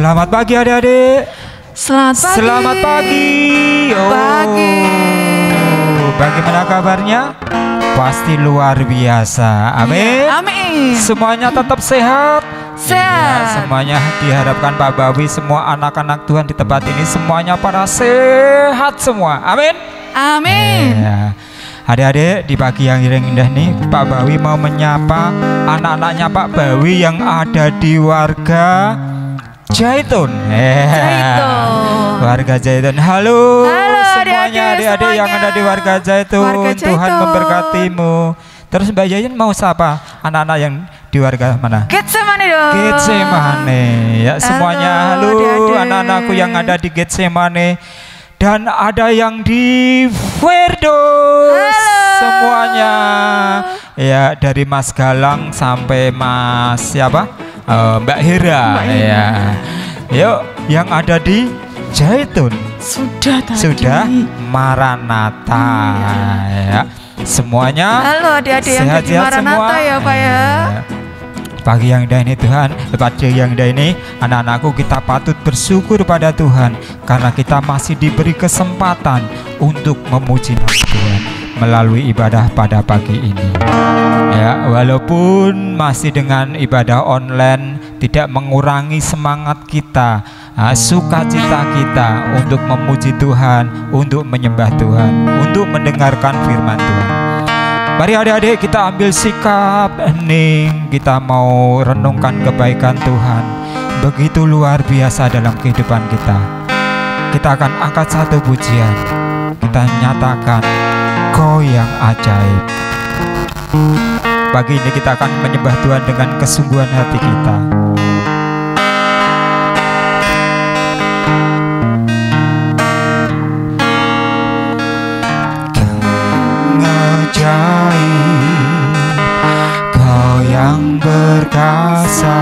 Selamat pagi adik-adik. Selamat pagi. Selamat pagi. Pagi. Bagaimana kabarnya? Pasti luar biasa. Amin. Amin. Semuanya tetap sehat. Sehat. Semuanya diharapkan Pak Bawi, semua anak-anak Tuhan di tempat ini semuanya pada sehat semua. Amin. Amin. Ya. Adik-adik, di pagi yang indah nih, Pak Bawi mau menyapa anak-anaknya Pak Bawi yang ada di warga Jaitun. Jaitun. Warga Jaitun. Halo, Halo semuanya adik-adik yang ada di warga Jaitun. Warga Jaitun. Tuhan memberkatimu. Terus Mbak Yayin mau sapa anak-anak yang di warga mana? Getsemani dong. Getsemani. Ya, semuanya halo adik-adik. anak-anakku yang ada di Getsemani. Dan ada yang di Firdaus. Semuanya. Ya, dari Mas Galang sampai Mas siapa? Mbak Hera. Ya. Yuk, yang ada di Jaitun. Sudah tadi. Sudah Maranatha. Ya. Semuanya Halo adik-adik yang ada di sehat-sehat semua. Maranatha ya Pak ya. Pagi yang indah ini Tuhan, pagi yang indah ini anak-anakku kita patut bersyukur pada Tuhan karena kita masih diberi kesempatan untuk memuji nama Tuhan melalui ibadah pada pagi ini. Ya, walaupun masih dengan ibadah online tidak mengurangi semangat kita, sukacita kita untuk memuji Tuhan, untuk menyembah Tuhan, untuk mendengarkan firman Tuhan. Mari adik-adik kita ambil sikap hening. Kita mau renungkan kebaikan Tuhan. Begitu luar biasa dalam kehidupan kita. Kita akan angkat satu pujian. Kita nyatakan Kau yang ajaib. Pagi ini kita akan menyembah Tuhan dengan kesungguhan hati kita. Kau yang berkasa,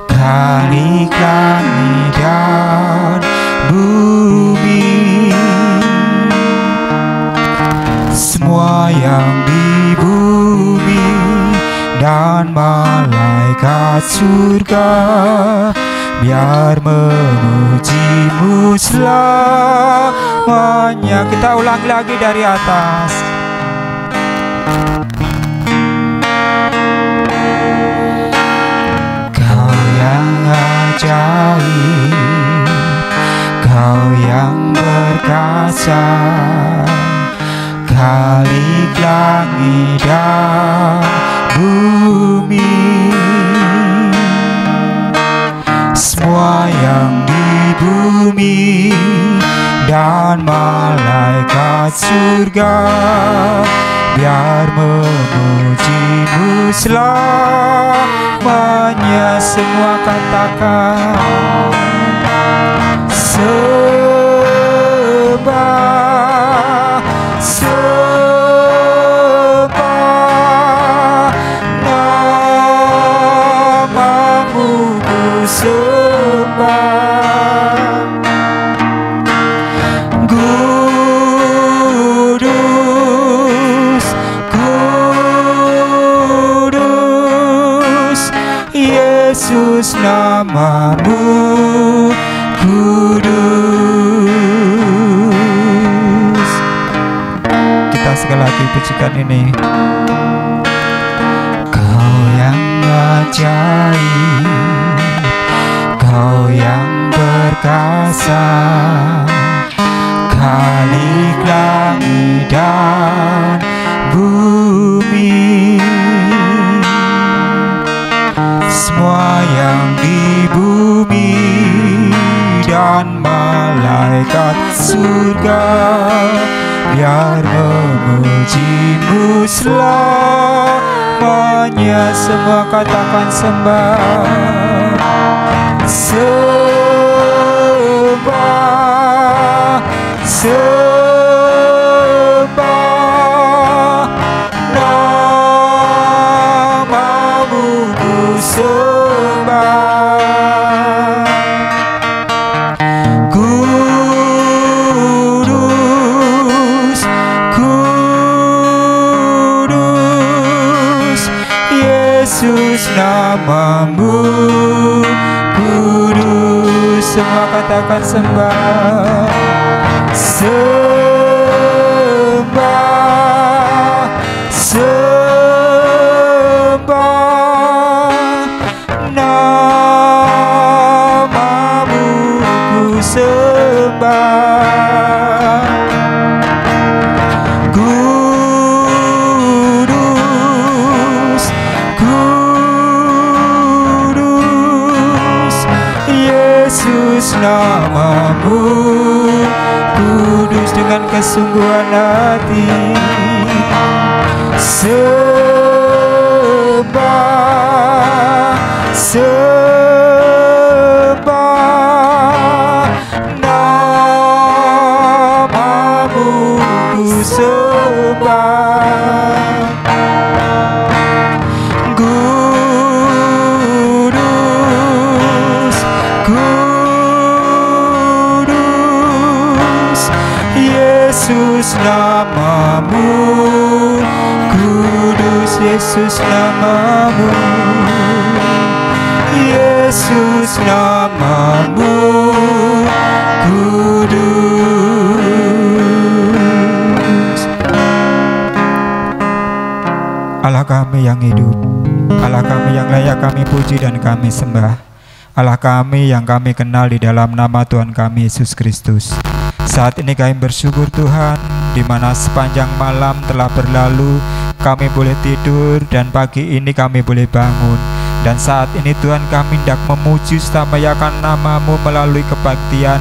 Khalik langit dan bumi. Semua yang di bumi dan malaikat surga biar memujimu selamanya. Kita ulang lagi dari atas. Kau yang ajaib, Kau yang berkasa, Khalik langit dan bumi. Semua yang di bumi dan malaikat surga biar memujimu selamanya. Semua katakan sembah, sembah namamu ku sembah. Kudus, kudus, Yesus namamu kudus. Kita sekali lagi pujikan ini. Kau yang ajaib, Kau yang berkasa, Khalik langit dan bumi. Semua yang di bumi dan malaikat surga biar memujimu selamanya. Semua katakan sembah, sembah, sembah namamu ku sembah. Kudus, kudus, Yesus namamu kudus. semua katakan sembah. Sembah namamu ku sembah. Kudus, kudus, Yesus namamu. Kudus dengan kesungguhan hati. Sembah, sembah namamu ku sembah. Kudus, kudus, Yesus namamu. Kudus, Yesus namamu. Yesus namamu. Kudus. Allah kami yang hidup, Allah kami yang layak kami puji dan kami sembah, Allah kami yang kami kenal di dalam nama Tuhan kami Yesus Kristus. Saat ini kami bersyukur Tuhan, di mana sepanjang malam telah berlalu, kami boleh tidur dan pagi ini kami boleh bangun. Dan saat ini Tuhan kami hendak memuji samayakan namamu melalui kebaktian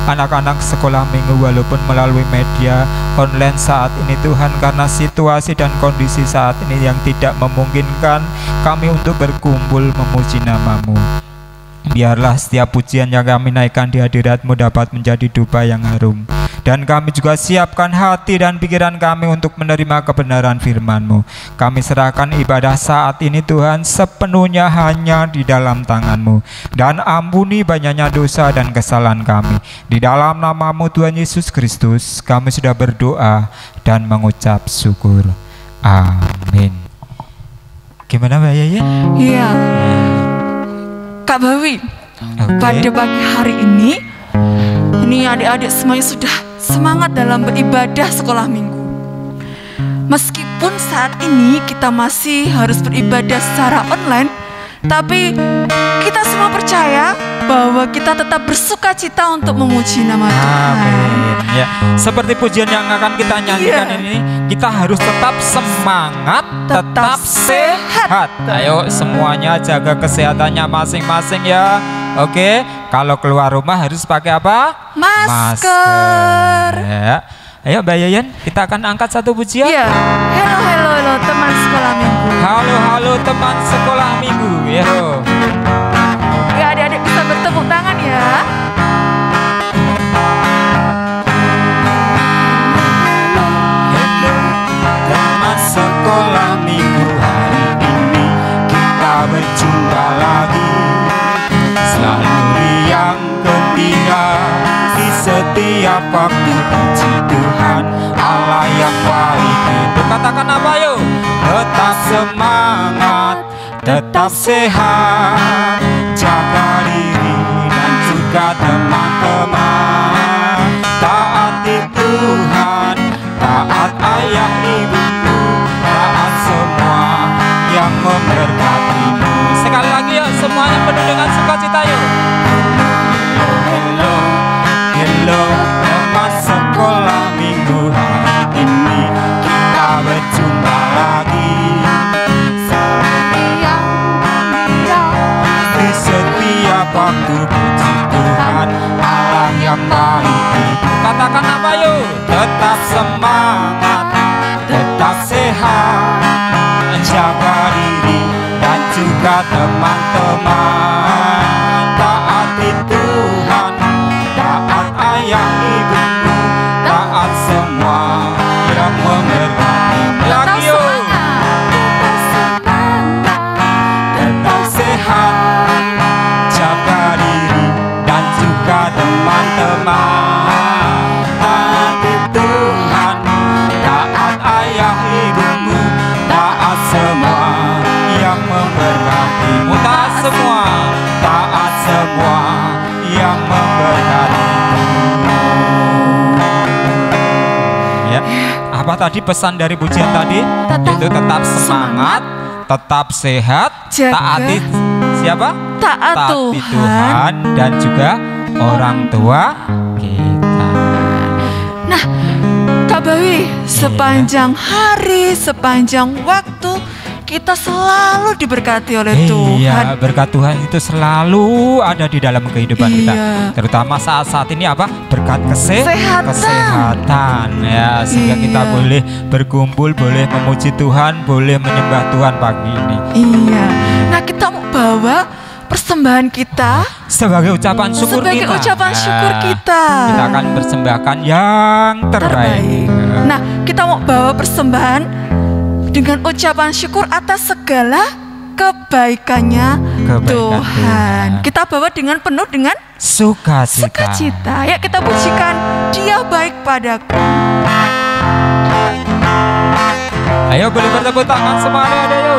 anak-anak sekolah minggu, walaupun melalui media online saat ini Tuhan, karena situasi dan kondisi saat ini yang tidak memungkinkan kami untuk berkumpul memuji namamu. Biarlah setiap pujian yang kami naikkan di hadirat-Mu dapat menjadi dupa yang harum. Dan kami juga siapkan hati dan pikiran kami untuk menerima kebenaran firman-Mu. Kami serahkan ibadah saat ini Tuhan sepenuhnya hanya di dalam tangan-Mu. Dan ampuni banyaknya dosa dan kesalahan kami. Di dalam nama-Mu Tuhan Yesus Kristus kami sudah berdoa dan mengucap syukur. Amin. Gimana Mbak Yayan? Iya. Kak Bawi, pada pagi hari ini adik-adik semuanya sudah semangat dalam beribadah sekolah minggu. Meskipun saat ini kita masih harus beribadah secara online, tapi kita semua percaya bahwa kita tetap bersuka cita untuk memuji nama Tuhan. Amin. Ya, seperti pujian yang akan kita nyanyikan ini, kita harus tetap semangat, tetap sehat. Ayo semuanya jaga kesehatannya masing-masing ya. Oke, kalau keluar rumah harus pakai apa? Masker. Ya. Ayo Mbak Yayan, kita akan angkat satu pujian. Iya. Halo teman sekolah minggu. Halo teman sekolah minggu. Ya. Ya, adik-adik bisa bertepuk tangan ya. Teman sekolah minggu, hari ini kita berjumpa lagi. Selalu riang gembira di setiap waktu, puji Tuhan Allah yang baik itu. Katakan apa yuk? Tetap semangat, tetap sehat, jaga diri dan juga teman-teman. Taati Tuhan, taat ayah ibumu, taat semua yang memberkatimu. Sekali lagi yuk, semuanya penuh dengan sukacita yuk. Hello, teman sekolah minggu, hari ini kita berjumpa lagi. Di setiap waktu, puji Tuhan Allah yang baik itu. Katakan apa yuk? Tetap semangat, tetap sehat, jaga diri dan juga teman-teman. Taati Tuhan, taat ayah ibumu, taat semua yang memberkati. Lagi yuk. Tetap sehat, jaga diri dan juga teman-teman. Taati Tuhan, taat ayah ibumu, taat semua yang memberkatimu. Taat semua. apa tadi pesan dari pujian tadi? Yaitu tetap semangat, tetap sehat, taati siapa? Taati Tuhan dan juga orang tua kita. Nah, Kak Bawi, sepanjang hari, sepanjang waktu kita selalu diberkati oleh Tuhan. Iya, berkat Tuhan itu selalu ada di dalam kehidupan kita. Terutama saat-saat ini apa? Berkat kesehatan ya, sehingga kita boleh berkumpul, boleh memuji Tuhan, boleh menyembah Tuhan pagi ini. Iya. Nah, kita mau bawa persembahan kita sebagai ucapan syukur kita. Kita akan persembahkan yang terbaik. Nah, kita mau bawa persembahan dengan ucapan syukur atas segala kebaikannya Tuhan. Kita bawa dengan penuh dengan sukacita. Ya, kita pujikan Dia baik padaku. Ayo boleh bertepuk tangan semuanya, ayo.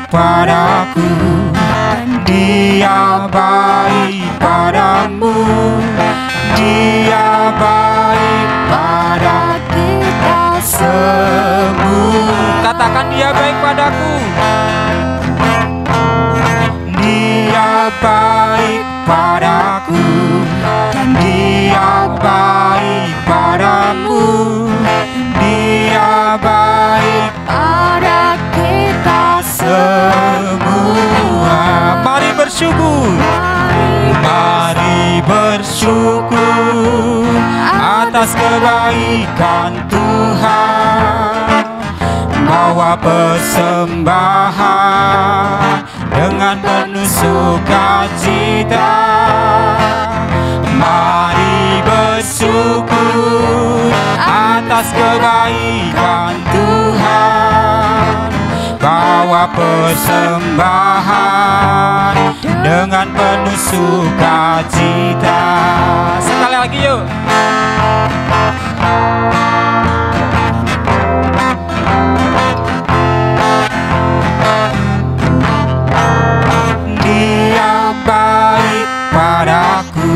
Padaku, Dia baik padamu, Dia baik pada kita semua. Katakan Dia baik padaku. Dia baik padaku, dan Dia baik padamu, Dia baik pada kita semua. Mari bersyukur, mari bersyukur atas kebaikan Tuhan. Bawa persembahan dengan penuh sukacita. Mari bersyukur atas kebaikan Tuhan. Bawa persembahan dengan penuh sukacita. Sekali lagi yuk. Dia baik padaku,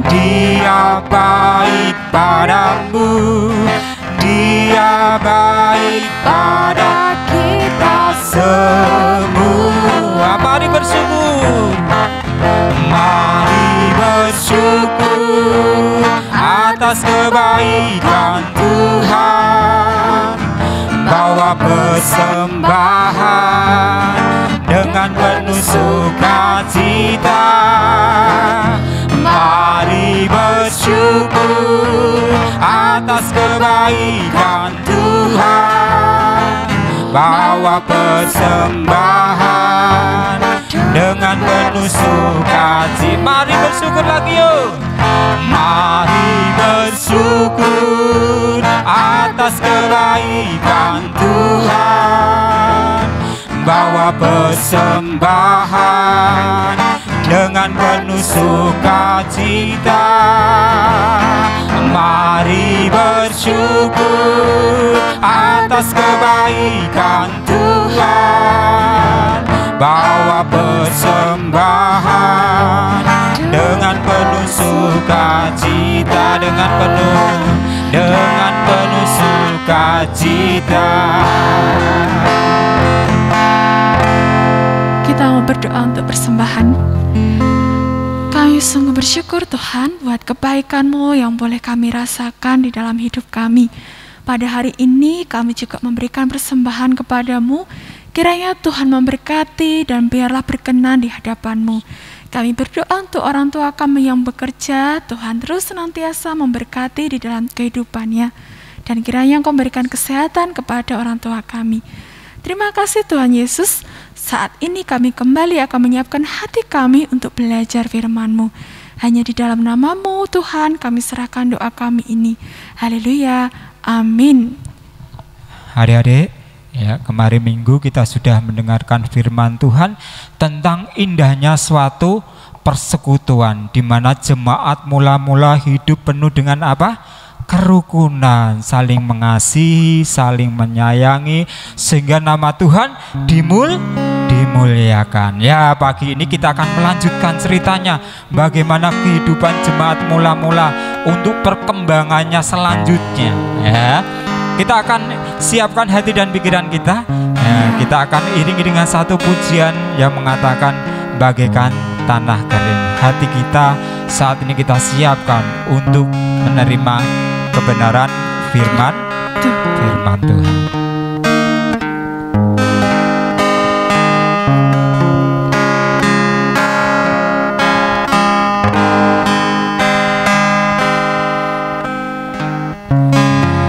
Dia baik padamu, Dia baik pada kita semua. Mari bersyukur, mari bersyukur atas kebaikan Tuhan. Bawa persembahan dengan penuh sukacita. Mari bersyukur atas kebaikan Tuhan. Bawa persembahan dengan penuh sukacita. Mari bersyukur lagi yuk. Mari bersyukur atas kebaikan Tuhan. Bawa persembahan dengan penuh sukacita. Mari bersyukur atas kebaikan Tuhan. Bawa persembahan dengan penuh sukacita, dengan penuh sukacita. Kita mau berdoa untuk persembahan. Kami sungguh bersyukur Tuhan buat kebaikan-Mu yang boleh kami rasakan di dalam hidup kami. Pada hari ini kami juga memberikan persembahan kepadamu. Kiranya Tuhan memberkati dan biarlah berkenan di hadapan-Mu. Kami berdoa untuk orang tua kami yang bekerja, Tuhan terus senantiasa memberkati di dalam kehidupannya. Dan kiranya Engkau memberikan kesehatan kepada orang tua kami. Terima kasih Tuhan Yesus. Saat ini kami kembali akan menyiapkan hati kami untuk belajar firman-Mu. Hanya di dalam nama-Mu Tuhan kami serahkan doa kami ini. Haleluya. Amin. Adik-adik, ya, kemarin minggu kita sudah mendengarkan firman Tuhan tentang indahnya suatu persekutuan, di mana jemaat mula-mula hidup penuh dengan apa? kerukunan, saling mengasihi, saling menyayangi, sehingga nama Tuhan dimuliakan. Ya, pagi ini kita akan melanjutkan ceritanya bagaimana kehidupan jemaat mula-mula untuk perkembangannya selanjutnya. Ya, kita akan siapkan hati dan pikiran kita. Ya, kita akan iringi dengan satu pujian yang mengatakan bagaikan tanah kering. Hati kita saat ini kita siapkan untuk menerima kebenaran firman Tuhan.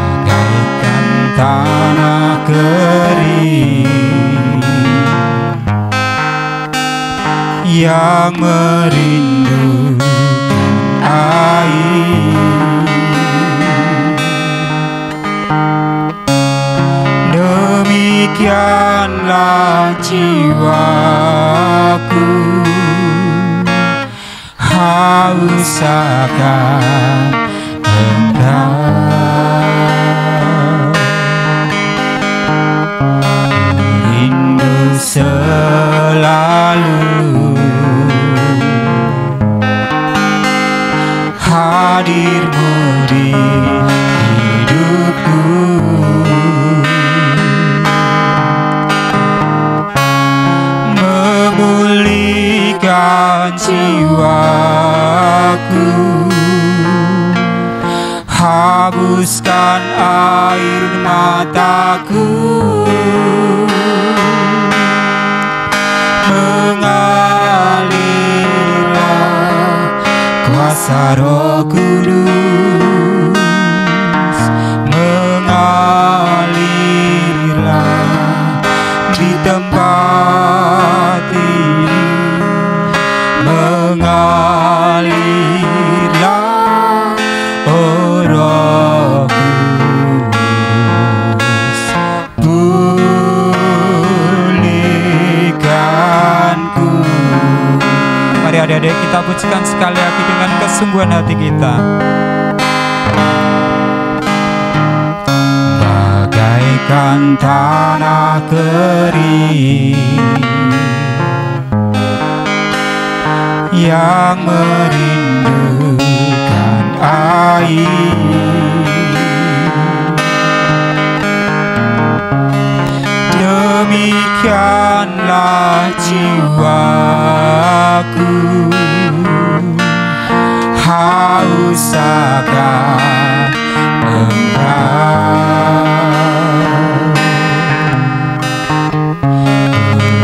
Bagaikan tanah kering yang merindukan air, demikianlah jiwaku haus akan Engkau, rindu selalu hadirmu di hidupku, memulihkan jiwaku, hapuskan air mataku, mengalirlah kuasa Roh Kudus, mengalirlah di tempat ini, mengalirlah oh Roh Kudus, pulihkanku. Mari adik-adik kita pujikan sekali lagi dengan kesungguhan hati kita. Bagaikan tanah kering yang merindukan air, demikianlah jiwaku haus akan Engkau,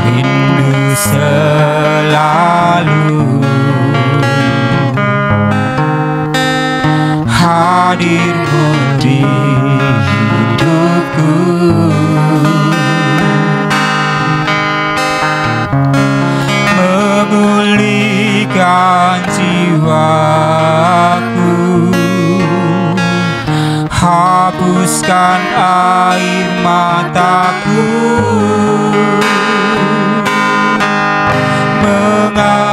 rindu selalu hadirmu di hidupku, memulihkan jiwaku, hapuskan air mataku, mengalirlah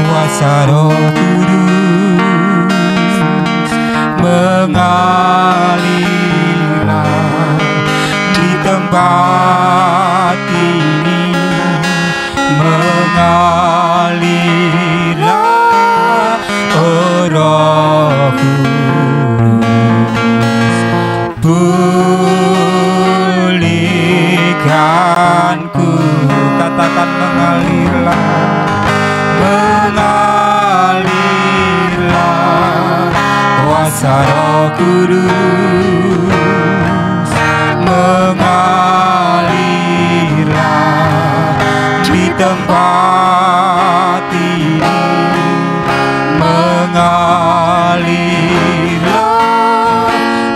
kuasa Roh Kudus, mengalirlah di tempat ini, mengalirlah oh Roh Kudus, pulihkanku. Katakan mengalirlah, mengalirlah kuasa Roh Kudus, mengalirlah di tempat ini, mengalirlah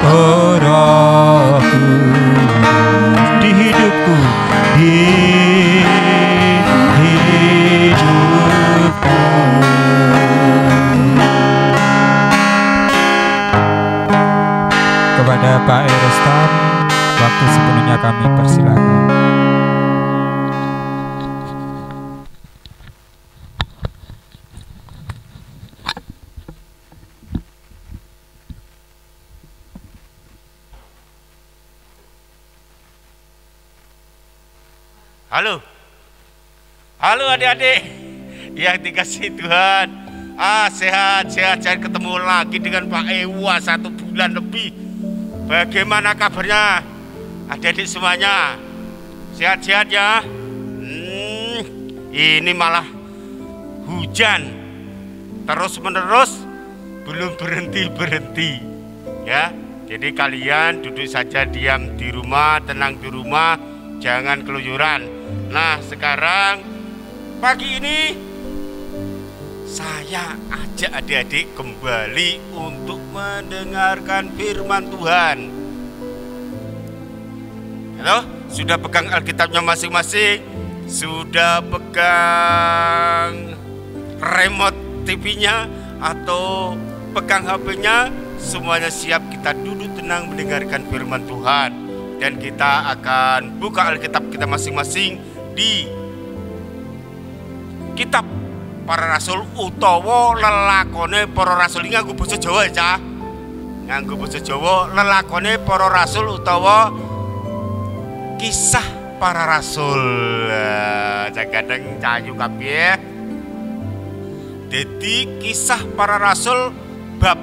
oh Roh Kudus di hidupku, di hidupku. Kepada Pak Erestam, waktu sepenuhnya kami persilakan. Halo. Halo adik-adik yang dikasihi Tuhan. Sehat. Jangan ketemu lagi dengan Pak Ewa 1 bulan lebih. Bagaimana kabarnya adik-adik semuanya? Sehat-sehat ya? Ini malah hujan terus-menerus, belum berhenti ya. Jadi kalian duduk saja, diam di rumah, tenang di rumah, jangan keluyuran. Nah, sekarang pagi ini saya ajak adik-adik kembali untuk mendengarkan firman Tuhan. Halo, sudah pegang Alkitabnya masing-masing? Sudah pegang remote TV-nya atau pegang HP-nya? Semuanya siap, kita duduk tenang mendengarkan firman Tuhan. Dan kita akan buka Alkitab kita masing-masing di kitab para rasul utawa lelakone para rasul. Ini nganggo basa Jawa ya, nganggo basa Jawa, lelakone para rasul utawa kisah para rasul. Kadang cayu kabeh. Jadi kisah para rasul bab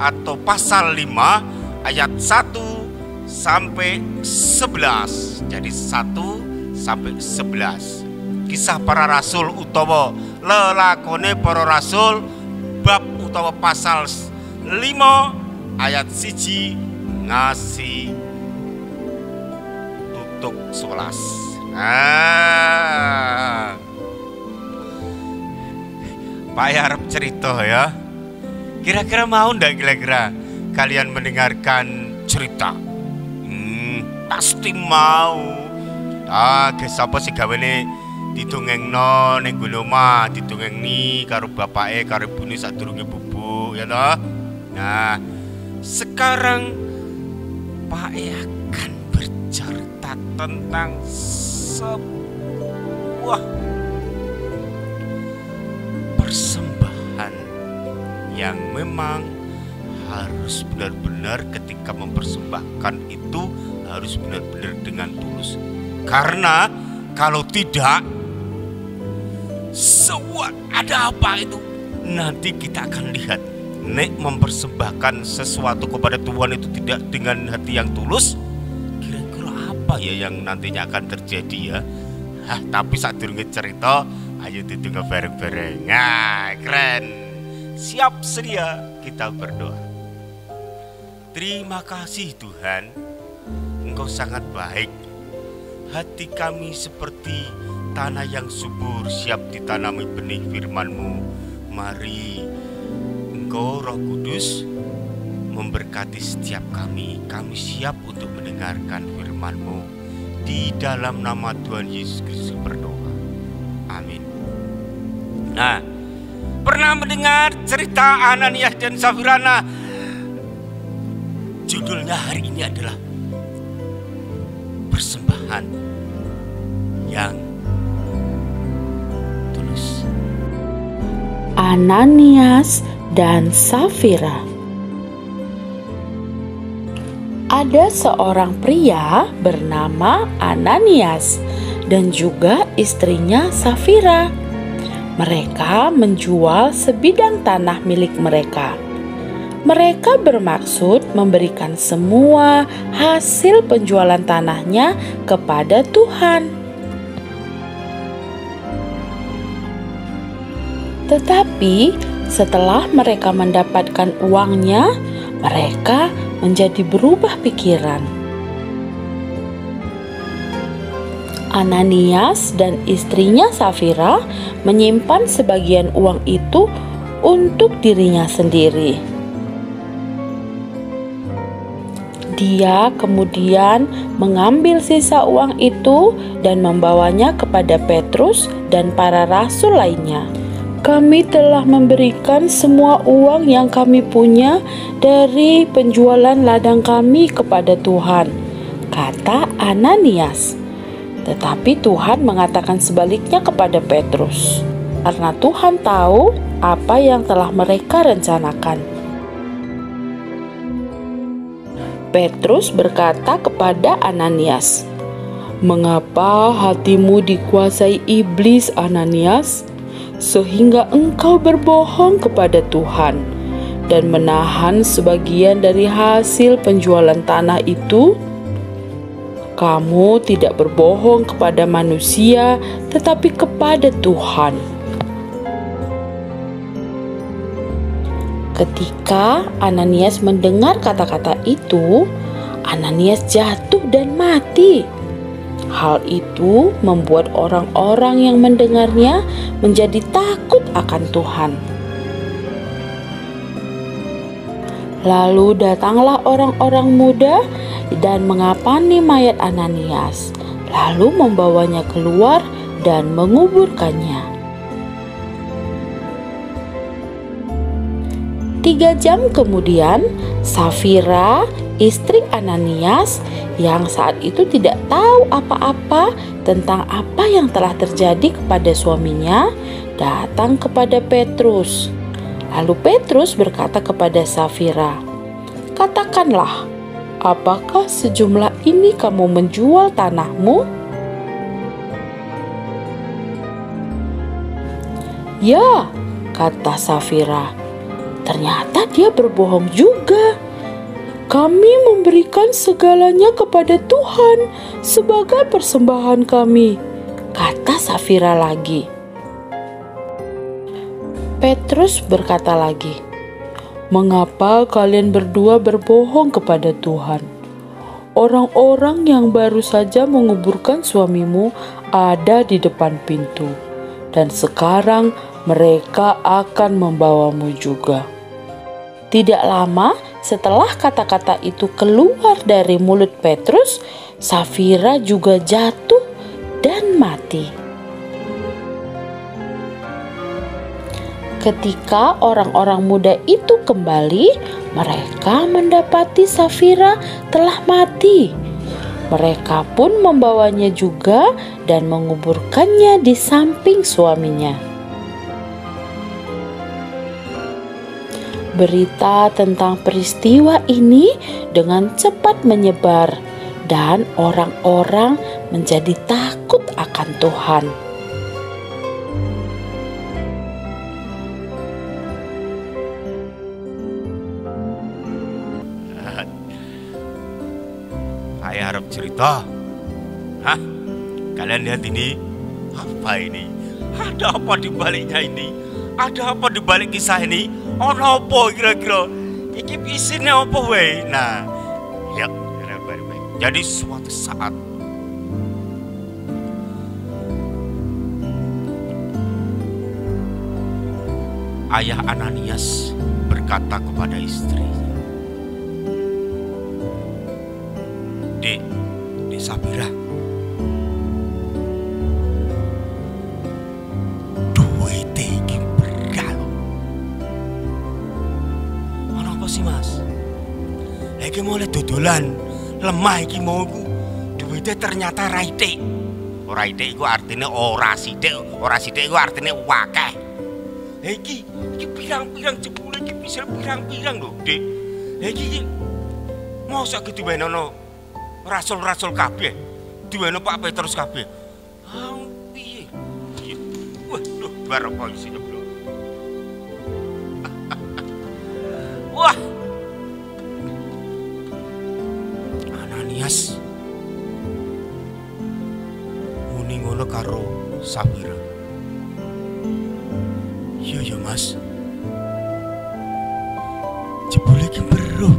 atau pasal 5 ayat 1 sampai 11. Jadi 1 sampai 11. Kisah para rasul utawa lelakone para rasul bab utawa pasal 5 ayat 1 ngasih tutuk 11. Pak harap cerita ya. Kira-kira mau ndak kira-kira kalian mendengarkan cerita? Pasti mau. Sapa sih gawene didongengno ning nggon omah, didongengni karo bapake karo ibune sadurunge bubuk ya toh. Nah, sekarang Pak akan bercerita tentang sebuah persembahan yang memang harus benar-benar ketika mempersembahkan itu harus benar-benar dengan tulus. Karena kalau tidak, ada apa itu? Nanti kita akan lihat. Nek mempersembahkan sesuatu kepada Tuhan itu tidak dengan hati yang tulus, kira-kira apa ya yang nantinya akan terjadi ya? Tapi saat durunge cerita, ayo ditunggu bareng-bareng. Nah, keren. Siap sedia, kita berdoa. Terima kasih Tuhan, Engkau sangat baik. Hati kami seperti tanah yang subur, siap ditanami benih firman-Mu. Mari Engkau Roh Kudus memberkati setiap kami. Kami siap untuk mendengarkan firman-Mu. Di dalam nama Tuhan Yesus Kristus berdoa. Amin. Nah, pernah mendengar cerita Ananias dan Safira? Judulnya hari ini adalah persembahan yang tulus. Ananias dan Safira. Ada seorang pria bernama Ananias dan juga istrinya Safira. Mereka menjual sebidang tanah milik mereka. Mereka bermaksud memberikan semua hasil penjualan tanahnya kepada Tuhan. Tetapi setelah mereka mendapatkan uangnya, mereka menjadi berubah pikiran. Ananias dan istrinya Safira menyimpan sebagian uang itu untuk dirinya sendiri. Dia kemudian mengambil sisa uang itu dan membawanya kepada Petrus dan para rasul lainnya. Kami telah memberikan semua uang yang kami punya dari penjualan ladang kami kepada Tuhan, kata Ananias. Tetapi Tuhan mengatakan sebaliknya kepada Petrus, karena Tuhan tahu apa yang telah mereka rencanakan. Petrus berkata kepada Ananias, Mengapa hatimu dikuasai iblis, Ananias, sehingga engkau berbohong kepada Tuhan dan menahan sebagian dari hasil penjualan tanah itu? Kamu tidak berbohong kepada manusia, tetapi kepada Tuhan. Ketika Ananias mendengar kata-kata itu, Ananias jatuh dan mati. Hal itu membuat orang-orang yang mendengarnya menjadi takut akan Tuhan. Lalu datanglah orang-orang muda dan mengapani mayat Ananias, lalu membawanya keluar dan menguburkannya. 3 jam kemudian, Safira, istri Ananias, yang saat itu tidak tahu apa-apa tentang apa yang telah terjadi kepada suaminya, datang kepada Petrus. Lalu Petrus berkata kepada Safira, "Katakanlah, apakah sejumlah ini kamu menjual tanahmu?" "Ya," kata Safira. Ternyata dia berbohong juga. "Kami memberikan segalanya kepada Tuhan sebagai persembahan kami," kata Safira lagi. Petrus berkata lagi, "Mengapa kalian berdua berbohong kepada Tuhan? Orang-orang yang baru saja menguburkan suamimu ada di depan pintu, dan sekarang mereka akan membawamu juga." Tidak lama setelah kata-kata itu keluar dari mulut Petrus, Safira juga jatuh dan mati. Ketika orang-orang muda itu kembali, mereka mendapati Safira telah mati. Mereka pun membawanya juga dan menguburkannya di samping suaminya. Berita tentang peristiwa ini dengan cepat menyebar dan orang-orang menjadi takut akan Tuhan. Saya harap cerita. Hah? Kalian lihat ini? Apa ini? Ada apa di baliknya ini? Ada apa di balik kisah ini? Ono apa kira-kira? Iki isinya apa wae? Nah, ya, baik-baik. Jadi suatu saat ayah Ananias berkata kepada istrinya, Dek Safira, duwite iki beral. Ono apa sih, Mas? Iki mulai dodolan lemah iki mau iku. Duwite ternyata ora ithik. Ora ithik iku artine ora sithik, ora sithik iku artine akeh. Iki pirang-pirang jebule iki bisa pirang-pirang lho, Dik. Iki mosok iki diwenono rasul-rasul kabeh, diweno Pak Petrus kabeh. Piye? Waduh, bar apa isine, Bro? Wah. Ananias muni ngono karo Safira. Iya ya, Mas. Jebule iki beruh.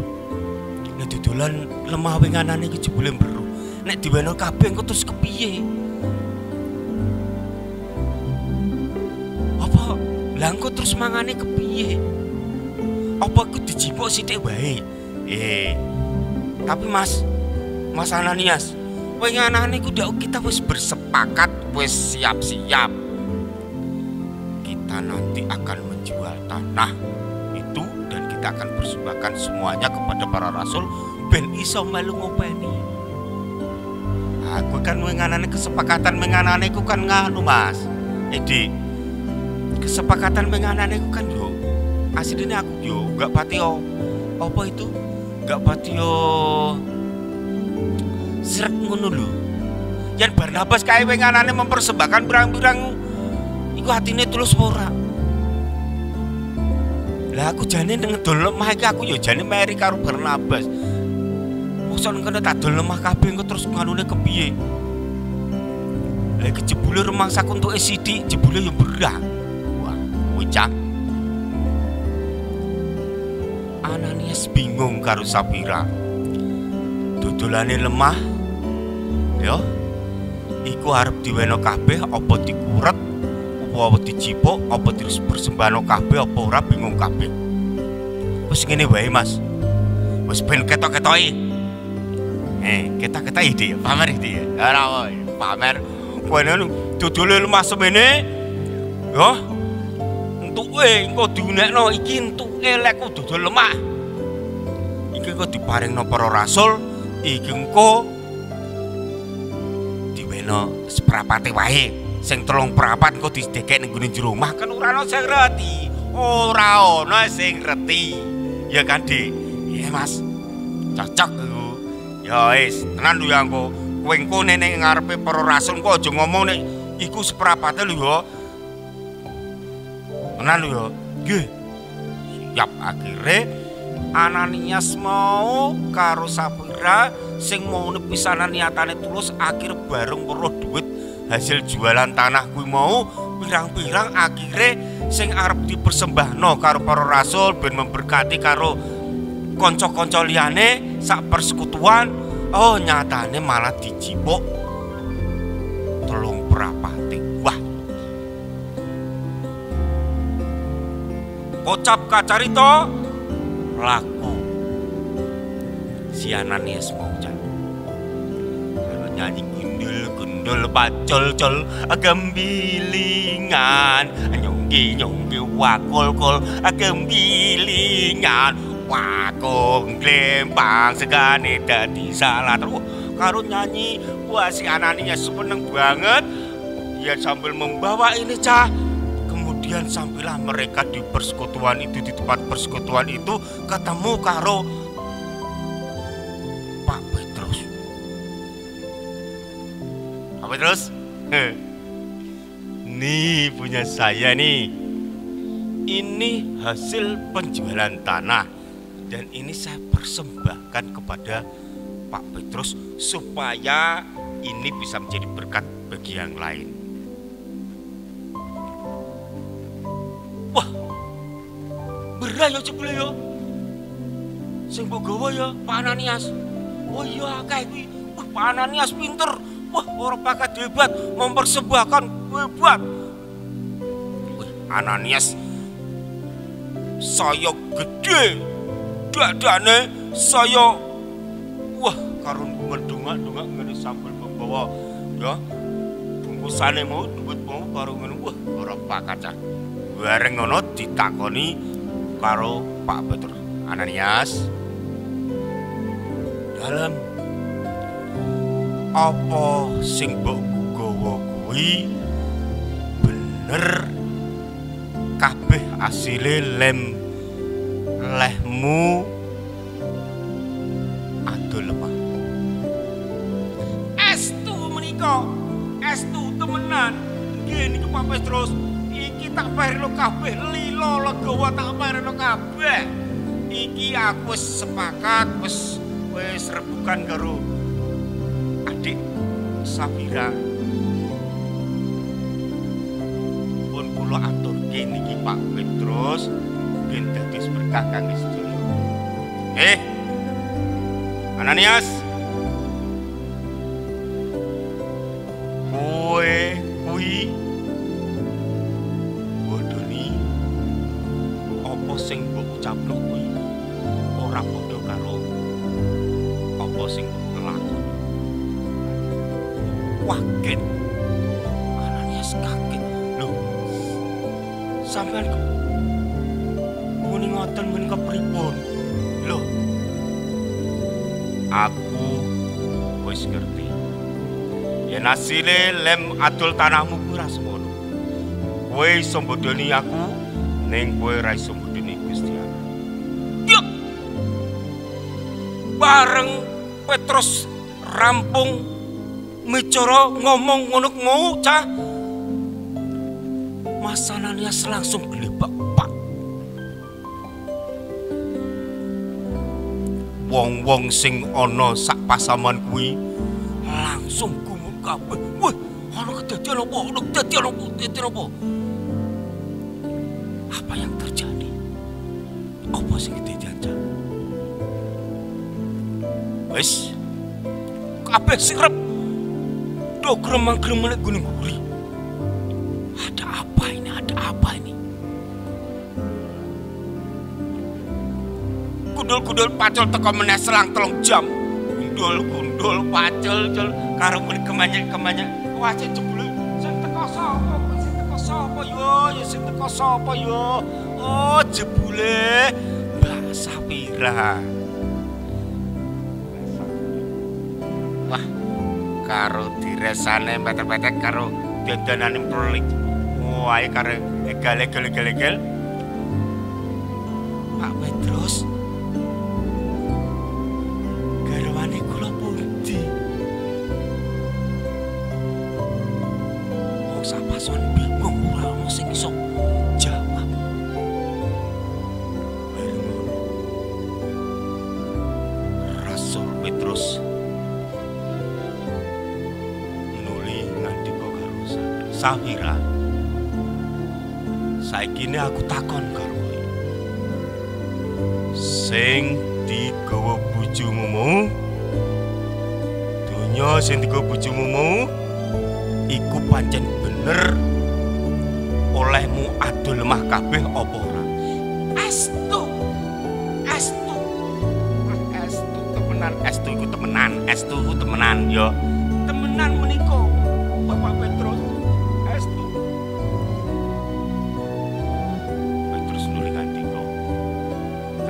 Nek dodolan lemah winganane iki jebule beruh. Nek diweno kabeh engko terus kepiye? Apa langko terus mangane kepiye? Apa aku dijipuk sithik wae? Tapi Mas Ananias, winganane ku ndak kita wis bersepakat, wis siap-siap. Kita nanti akan menjual tanah itu dan kita akan persembahkan semuanya kepada para rasul ben iso melu ngopeni. Aku kan menganane kesepakatan menganane ku kan nganu, Mas. Edi. Kesepakatan menganane ku kan yo asline aku yo gak patio apa itu? Gak patio seret ngono lho. yen Barnabas kae wenganane mempersembahkan pirang-pirang iku atine tulus ora. Lah aku jane ngedol lemah iki aku ya jane meri karo Barnabas. Mosok kene tak dol lemah kabeh engko terus nganune kepiye? Lah iki jebule rumangsaku entuke sithik, jebule ya berah. Wah, wicak. Ananias bingung karo Sapira. Dodolane lemah. Ya. Iku arep diweno kabeh apa dikuret, apa dicipuk, apa terus persembahno kabeh apa ora bingung kabeh. Wis ngene wae, Mas. Wis ben ketok-ketoki. Ketok-ketok ide, pamer ide. Ora wae, pamer. Kowe dodole lemah semene. Ya. Entuke engko diunekno iki entuke lek ku dodol lemah. Iki kok diparingno para rasul, iki engko diweno seprapate wae. Sing 3 prapat engko didekek ning gone jero omah kan ora ana sing ngerti. Ora ana sing ngerti. Ya kan, Dik? Iya, Mas. Cocok iku. Ya wis, tenan lho ya engko. Kowe engko ning ngarepe para rasul engko aja ngomong nek iku seprapate lho ya. Tenan lho ya. Nggih. Siap akhire Ananias mau karo Sapira sing mau pisanan niatane tulus akhir bareng weruh duit hasil jualan tanah kuwi mau pirang-pirang akhire sing arep dipersembahno karo para rasul ben memberkati karo kanca-kanca liyane sak persekutuan. Oh nyatane malah dicipuk 3 prapate. Wah. Kocap kacarita laku si Ananias mau kalau nyanyi gundul pacol-col gembilingan nyongki wakol-kol gembilingan wakong glempang segane dadi salah terus karo nyanyi. Wah si Ananias seneng banget ya sambil membawa ini cah. Kemudian sampailah mereka di persekutuan itu, di tempat persekutuan itu ketemu karo Pak Petrus. Pak Petrus, nih punya saya nih. Ini hasil penjualan tanah dan ini saya persembahkan kepada Pak Petrus supaya ini bisa menjadi berkat bagi yang lain. Wah, berat ya jebule ya. Sing mbok gawa ya Pak Ananias. Oh iya kae kuwi. Wah, Pak Ananias pinter. Wah, ora bakat hebat, mempersembahkan hebat. Wih, Ananias saya gede. Dadane saya wah, karo mendongak-dongak ngene sambil membawa ya bungkusane mau duit mau karo ngono. Wah, ora bakat cah. Bareng ngono ditakoni karo Pak Petrus. Ananias, dalem apa sing mbok gawa kuwi bener kabeh asile lehmu adol lemah. Estu menika, estu temenan. Nggih niki Pak Petrus. Tak bayarno kabeh lilo legowo tak bayarno kabeh. Iki aku wis sepakat wis rebukan karo adik Sapira. Pun kula aturke niki Pak Petrus ben dados berkah kangge sedaya. Ananias, kowe kuwi sing mbok ucapno kuwi ora padha karo apa sing lakon. Kaget. Ananias kaget. Lho. Sampeyan muni ngoten men kepripun? Lho. Aku wis ngerti. Yen asile lem adol tanahmu kuwi ora semono. Kowe iso mbodoni aku ning kowe ra iso bareng Petrus rampung micara ngomong ngono mau cah. Mas Ananias langsung glebak pak. Wong-wong sing ana sak pasaman kuwi langsung gumun kabeh. Wah, ana kedadian apa? Ana kedadian apa? Kedadian apa? Apa yang terjadi? Apa sing kedadian? Wes, kabeh sikrep. Do gremang-gremeng gunung guri. Ada apa ini? Ada apa ini? Gundul-gundul pacul teko meneh selang 3 jam. Gundul-gundul pacul karo muni kemanya-kemanya. Wah, jebule sing teko sapa? Sing teko sapa yo? Ya sing teko sapa yo? Oh, jebule Mbak Safira. Wah, karo diresane petek-petek karo dandanane prolik. Wah, karo egal-egal. Pak Petrus. Garwane kula pundi? Wong sapason bingung ora ono sing iso jawab. Rasul Petrus Safira, saiki ini aku takon karo kowe. Sing digawa bojomu mau, donya sing digawa bojomu mau, iku pancen bener olehmu adu lemah kabeh apa ora? Estu temenan yo. Temenan menika Bapak Petrus.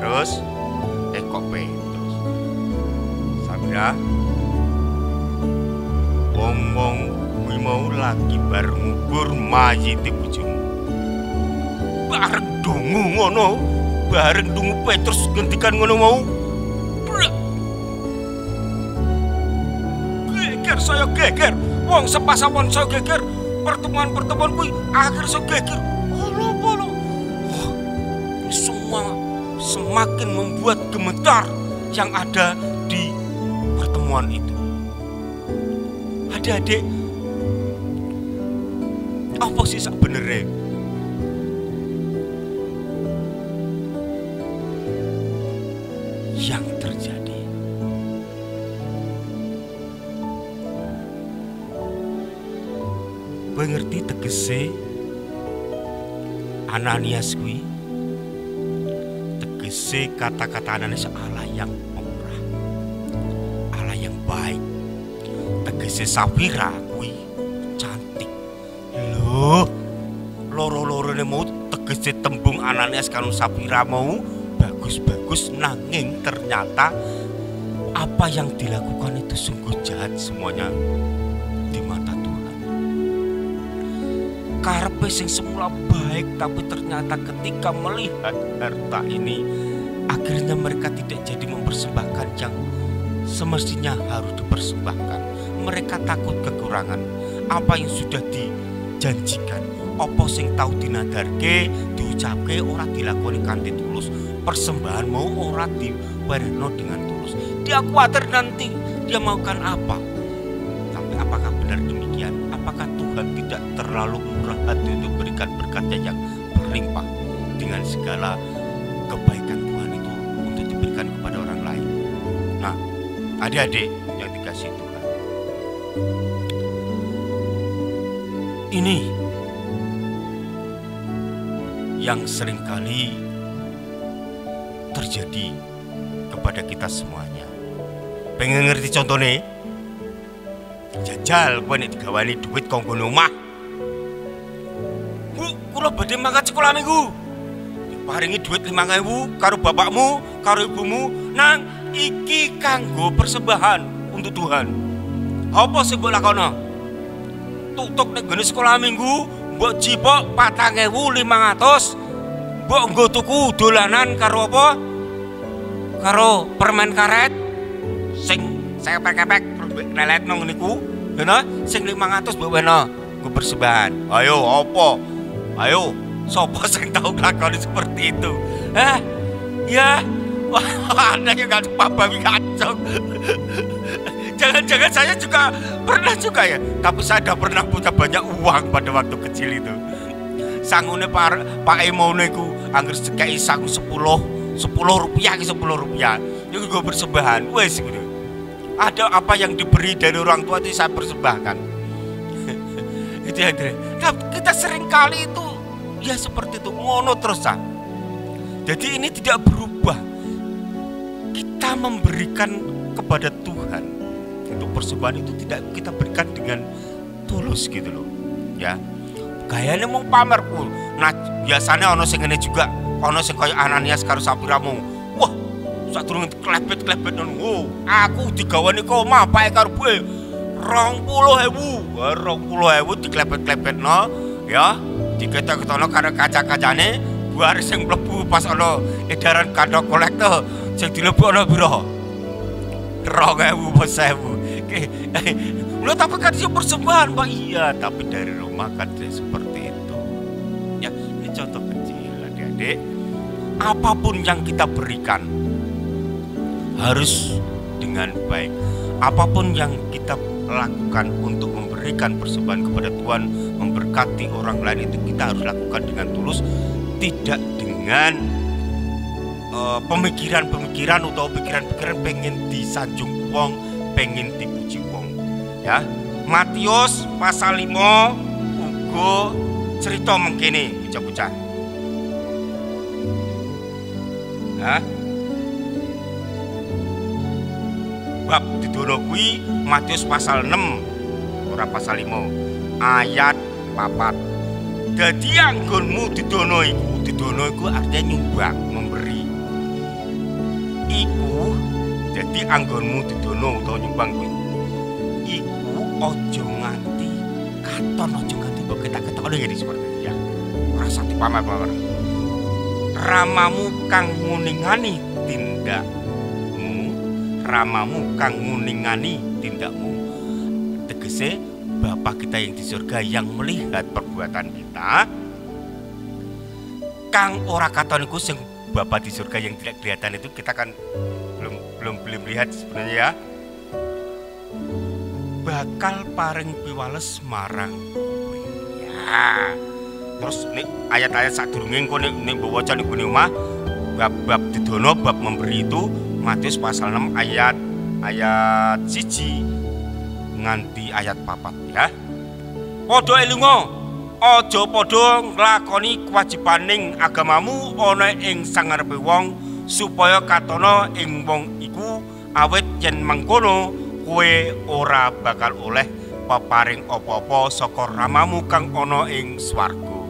Terus kok Petrus Safira wong-wong kuwi mau lagi bareng ngubur mayit bojomu bareng dungu ngono bareng dungu Petrus gentikan ngono mau geger saya geger wong sepasawan saya geger pertemuan kuwi akhir saya geger polo semua semakin membuat gemetar yang ada di pertemuan itu. Adik-adik, apa sih sebenarnya yang terjadi? Kowe ngerti tegese Ananias kuwi? Kata-kata Ananias Allah yang murah, Allah yang baik. Tegese Safira kuwi cantik. Loh, loro-lorone mau tegese tembung Ananias karo Safira mau bagus-bagus nanging ternyata apa yang dilakukan itu sungguh jahat semuanya di mata Tuhan. Karepe sing semula baik tapi ternyata ketika melihat harta ini akhirnya mereka tidak jadi mempersembahkan yang semestinya harus dipersembahkan. Mereka takut kekurangan apa yang sudah dijanjikan. Apa sing tahu dinadarke, diucapke ora dilakoni kanthi tulus. Persembahan mau ora diwerehno dengan tulus. Dia khawatir nanti dia maukan apa. Tapi apakah benar demikian? Apakah Tuhan tidak terlalu murah hati untuk berikan berkatnya yang berlimpah dengan segala kebaikan Tuhan itu untuk diberikan kepada orang lain? Nah, adik-adik yang dikasih Tuhan, ini yang seringkali terjadi kepada kita semuanya. Pengen ngerti contohnya? Jajal kowe nek digawani duit kanggo omah. Bu, kula badhe mangkat sekolah minggu. Diparingi duit 5.000 karo bapakmu, karo ibumu, nang iki kanggo persembahan untuk Tuhan. Apa sing mbok lakono? Tutuk nek gone sekolah minggu, mbok jipok 4.500. Mbok nggo tuku dolanan karo apa? Karo permen karet sing saya pek-pek lelet nang niku Ngono, sing 500 mbok weno nggo persembahan. Ayo apa? Ayo, sapa sing tahu lakoni seperti itu? Ya. Wah, ada yang gak Pak Bawi kacau. Jangan-jangan saya juga pernah juga ya. Tapi saya udah pernah punya banyak uang pada waktu kecil itu. Sangune Pak Emone ku angger sekei sangu 10 rupiah ke 10 rupiah. Itu gue persembahan. Wes gitu. Ada apa yang diberi dari orang tua itu saya persembahkan. Itu ya, kita sering kali itu ya seperti itu, ngono terus. Jadi ini tidak berubah. Kita memberikan kepada Tuhan untuk persembahan itu tidak kita berikan dengan tulus gitu loh, ya. Gayanya mau pamer pun. Nah biasanya ono sing ngene juga, ono sing kaya Ananias karo Sapiramu. Wah, sadurunge klepet-klepet ngono. Oh, aku digawani omah pake karo buwe 20.000 diklepet-klepetno, ya. Diketok-ketokno karo kaca-kacane, buar sing mlebu pas ono edaran kado kolektor. Sing dilebokno piro? 2.000 pas 1.000. Loh tapi kan itu persembahan, Pak. Iya, tapi dari rumah kan tidak seperti itu. Ya, ini contoh kecil, adik-adik. Apapun yang kita berikan harus dengan baik. Apapun yang kita lakukan untuk memberikan persembahan kepada Tuhan, memberkati orang lain, itu kita harus lakukan dengan tulus, tidak dengan pemikiran atau pikiran-pikiran pengen disanjung wong, pengen dipuji wong, ya. Matius pasal 5 uga cerita mengkene bocah-bocah. Bab didono kuwi Matius pasal 6 ora pasal 5 ayat 4. Dadi anggonmu didono iku artinya nyumbang, memberi. Iku jadi anggonmu didono utawa nyumbang kuwi iku aja nganti katon, aja nganti mbok ketak-ketok ngene seperti ya. Ora usah dipamer-pamer. Ramamu kang nguningani tindakmu. Tegese Bapa kita yang di surga yang melihat perbuatan kita. Kang ora katon iku sing Bapa di surga yang tidak kelihatan itu kita kan belum lihat sebenarnya ya. Bakal paring piwales marang kowe. Ya. Terus nek ayat-ayat sadurunge engko nek mbok waca ning gone omah bab didono, bab memberi itu Matius pasal 6 ayat 1 nganti ayat 4 ya. Padha elinga, aja padha nglakoni kewajibaning agamamu ana ing sangarepe wong supaya katana ing wong iku, awit yen mangkono kowe ora bakal oleh peparing apa-apa saka Ramamu kang ana ing swarga.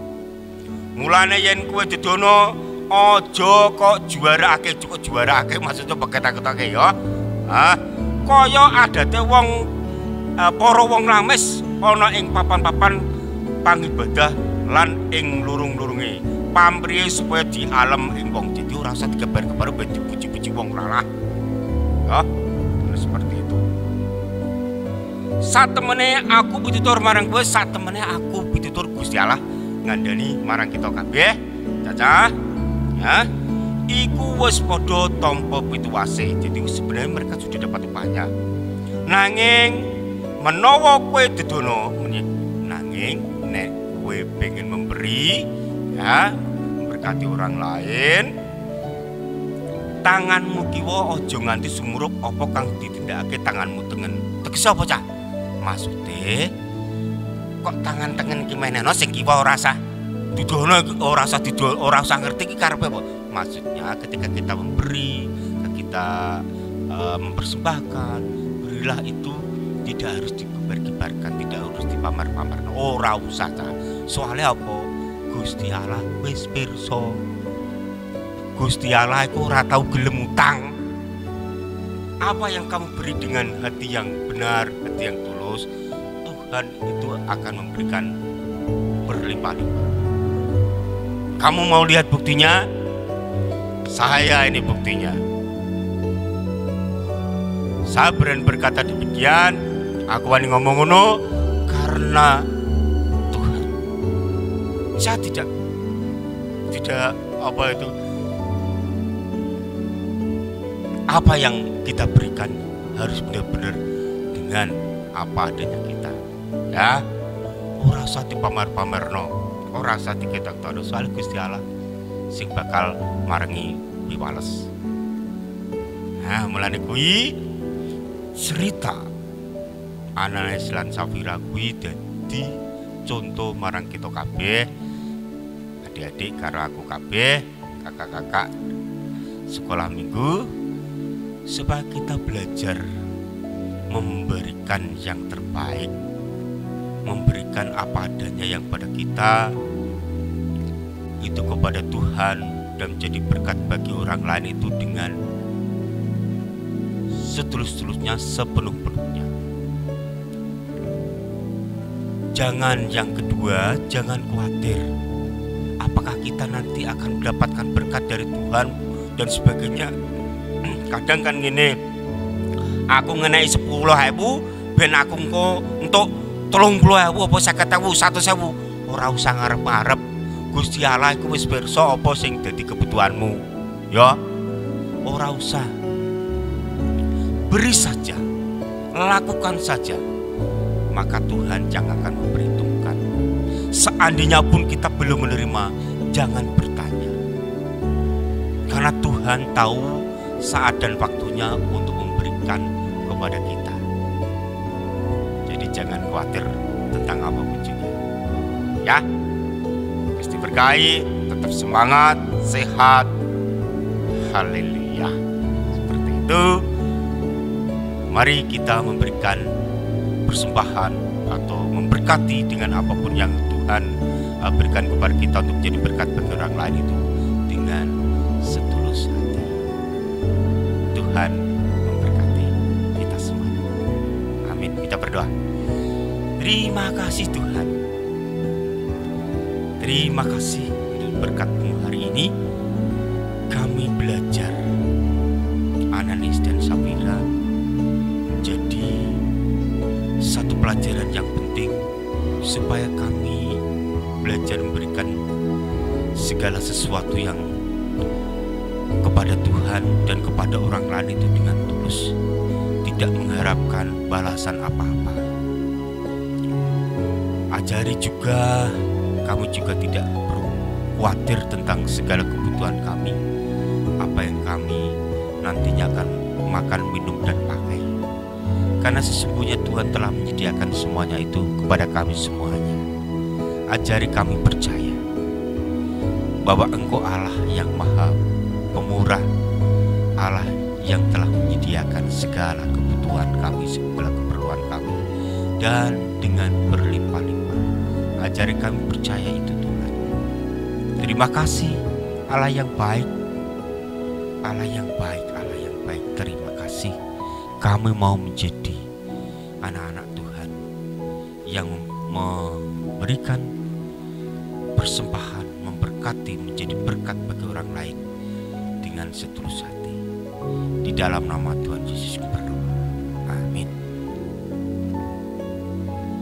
Mulane yen kowe didono aja kok juaraake, cukup juaraake maksudnya beketak-ketake ya. Kaya adate wong para wong lamis ana ing papan-papan pangibadah lan ing lurung-lurunge pamriye supaya dialem ing wong. Jadi ora usah digebar-gebar dipuji-puji wong lalah. Ya, seperti itu. Satemene aku pitutur marang kowe, satemene aku pitutur Gusti Allah ngandani marang kita kabeh. Caca, ya. Iku wis padha tampa pituwase. Jadi sebenarnya mereka sudah dapat upahnya. Nanging menawa kowe didono, nanging nek kowe pengen memberi, ya, memberkati orang lain, tanganmu kiwa aja nganti sumurup apa kang ditindakake tanganmu tengen. Tegese apa cah? Maksude kok tangan tengen ki menehno sing kiwa ora usah didono, ora usah didono, ora usah ngerti ki karepe apa. Maksudnya ketika kita memberi, kita mempersembahkan, berilah itu tidak harus dikibar-kibarkan, tidak harus dipamer-pamer. Ora usah cah. Soalnya apa? Gusti Allah wis pirsa. Gusti Allah iku ora tau gelem utang. Apa yang kamu beri dengan hati yang benar, hati yang tulus, Tuhan itu akan memberikan berlimpah-limpah. Kamu mau lihat buktinya? Saya ini buktinya. Saya berani berkata demikian. Aku wani ngomong ngono karena Tuhan. Saya tidak apa yang kita berikan harus benar-benar dengan apa adanya kita, ya. Ora usah dipamer-pamerno, ora usah diketok-ketok, soal Gusti Allah sing bakal marengi piwales. Nah, mulane kuwi cerita Ananias lan Safira kuwi dadi contoh marang kita kabeh, adik-adik karo aku kabeh, kakak-kakak sekolah minggu, supaya kita belajar memberikan yang terbaik, memberikan apa adanya yang pada kita itu kepada Tuhan dan menjadi berkat bagi orang lain itu dengan setulus-tulusnya, sepenuh-penuhnya. Jangan yang kedua, jangan khawatir apakah kita nanti akan mendapatkan berkat dari Tuhan dan sebagainya. Kadang kan gini, aku ngenai 10.000 ben aku engko untuk 30.000 apa 50.000 100.000. Ora usah ngarep-ngarep. Gusti Allah iku wis pirsa apa sing dadi kebutuhanmu. Ya. Ora usah. Beri saja. Lakukan saja. Maka Tuhan yang akan memperhitungkan. Seandainya pun kita belum menerima, jangan bertanya. Karena Tuhan tahu saat dan waktunya untuk memberikan kepada kita. Jadi jangan khawatir tentang apapun juga. Ya, Gusti berkahi, tetap semangat, sehat. Haleluya. Seperti itu. Mari kita memberikan persembahan atau memberkati dengan apapun yang Tuhan berikan kepada kita untuk menjadi berkat bagi orang lain itu dengan setulus hati. Tuhan memberkati kita semua. Amin. Kita berdoa. Terima kasih Tuhan. Terima kasih untuk berkat-Mu hari ini. Kami belajar Ananias dan Safira menjadi satu pelajaran yang penting supaya kami belajar memberikan segala sesuatu yang kepada Tuhan dan kepada orang lain itu dengan tulus, tidak mengharapkan balasan apa-apa. Ajari juga kami juga tidak perlu khawatir tentang segala kebutuhan kami, apa yang kami nantinya akan makan, minum dan pakai, karena sesungguhnya Tuhan telah menyediakan semuanya itu kepada kami semuanya. Ajari kami percaya bahwa Engkau Allah yang maha pemurah, Allah yang telah menyediakan segala kebutuhan kami, segala keperluan kami, dan dengan berlimpah-limpah. Ajari kami percaya itu Tuhan. Terima kasih Allah yang baik, Allah yang baik, Allah yang baik. Terima kasih. Kami mau menjadi anak-anak Tuhan yang memberikan persembahan, memberkati, menjadi berkat bagi orang lain dengan setulus hati. Di dalam nama Tuhan Yesus berdoa. Amin.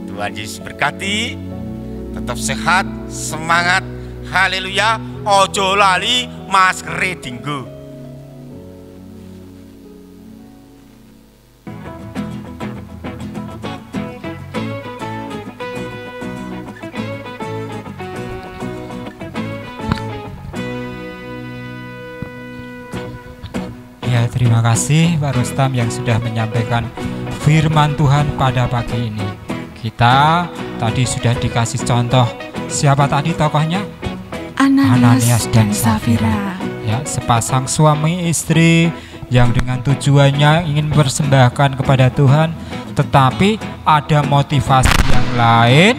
Tuhan Yesus berkati. Tetap sehat, semangat. Haleluya. Ojo lali maskere dinggo. Ya, terima kasih Pak Rustam yang sudah menyampaikan firman Tuhan pada pagi ini. Kita tadi sudah dikasih contoh. Siapa tadi tokohnya? Ananias dan Safira. Ya, sepasang suami istri yang dengan tujuannya ingin mempersembahkan kepada Tuhan, tetapi ada motivasi yang lain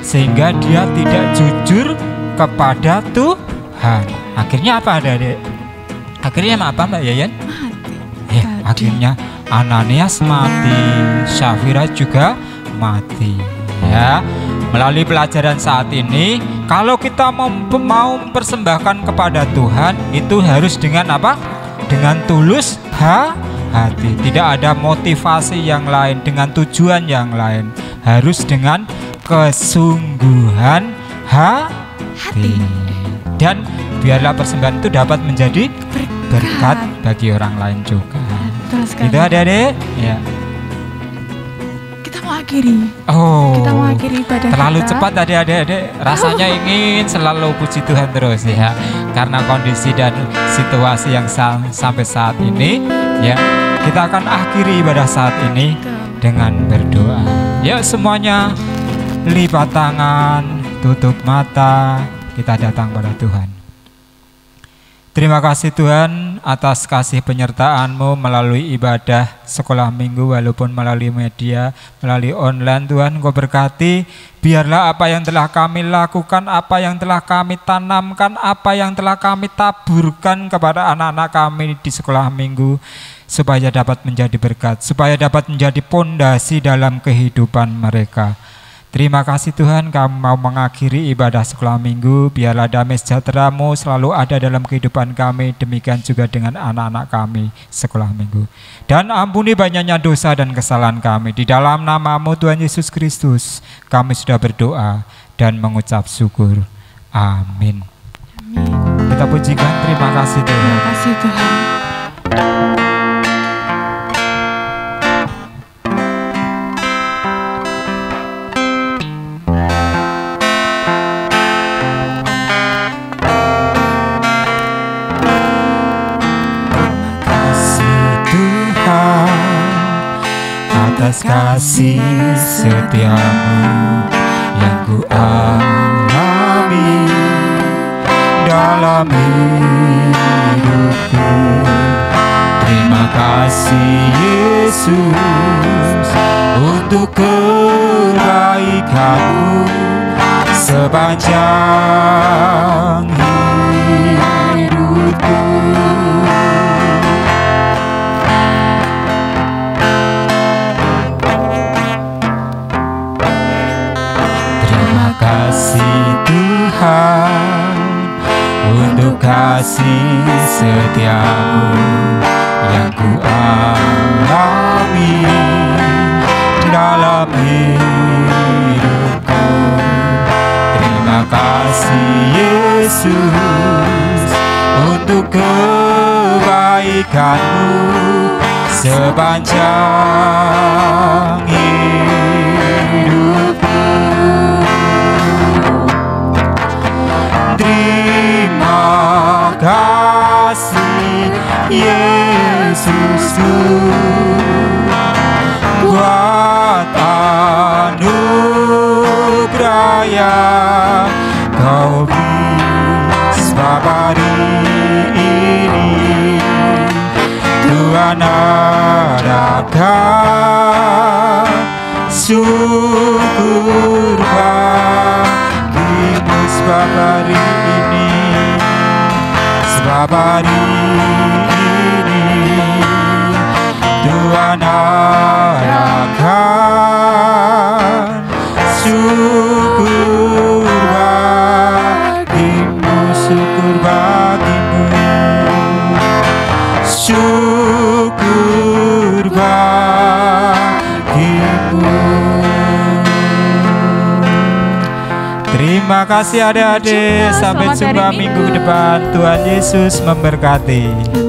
sehingga dia tidak jujur kepada Tuhan. Akhirnya apa, Adik? Akhirnya apa, Mbak Yayan? Mati. Ya, akhirnya Ananias mati, Safira juga mati. Ya, melalui pelajaran saat ini, kalau kita mau mempersembahkan kepada Tuhan, itu harus dengan apa? Dengan tulus hati. hati. Tidak ada motivasi yang lain, dengan tujuan yang lain. Harus dengan kesungguhan hati. Dan biarlah persembahan itu dapat menjadi berkat bagi orang lain juga. Itu adik-adik ya. Kita mau akhiri. Kita mau akhiri ibadah terlalu kita. cepat tadi adik-adik. Rasanya ingin selalu puji Tuhan terus ya. Karena kondisi dan situasi yang sampai saat ini ya, kita akan akhiri ibadah saat ini dengan berdoa. Yuk semuanya lipat tangan, tutup mata, kita datang pada Tuhan. Terima kasih Tuhan atas kasih penyertaan-Mu melalui ibadah sekolah minggu, walaupun melalui media, melalui online. Tuhan, Engkau berkati, biarlah apa yang telah kami lakukan, apa yang telah kami tanamkan, apa yang telah kami taburkan kepada anak-anak kami di sekolah minggu, supaya dapat menjadi berkat, supaya dapat menjadi pondasi dalam kehidupan mereka. Terima kasih Tuhan, kami mau mengakhiri ibadah sekolah minggu. Biarlah damai sejahtera-Mu selalu ada dalam kehidupan kami. Demikian juga dengan anak-anak kami sekolah minggu. Dan ampuni banyaknya dosa dan kesalahan kami. Di dalam nama-Mu Tuhan Yesus Kristus, kami sudah berdoa dan mengucap syukur. Amin. Kita pujikan, terima kasih Tuhan. Terima kasih Tuhan. Atas kasih setia-Mu yang ku alami dalam hidupku. Terima kasih Yesus untuk kebaikan-Mu sepanjang hidupku. Kasih Tuhan untuk kasih setia-Mu yang ku alami dalam hidupku. Terima kasih Yesus untuk kebaikan-Mu sepanjang hidupku. Terima kasih Yesus buat anugerah yang Kau beri sebab hari ini Tuhan adakan syukur bagi-Mu sebab hari ini, sebab hari ini Tuhan adakan syukur bagi-Mu, syukur bagi-Mu, syukur bagi-Mu. Terima kasih adik-adik. Sampai jumpa minggu depan. Tuhan Yesus memberkati.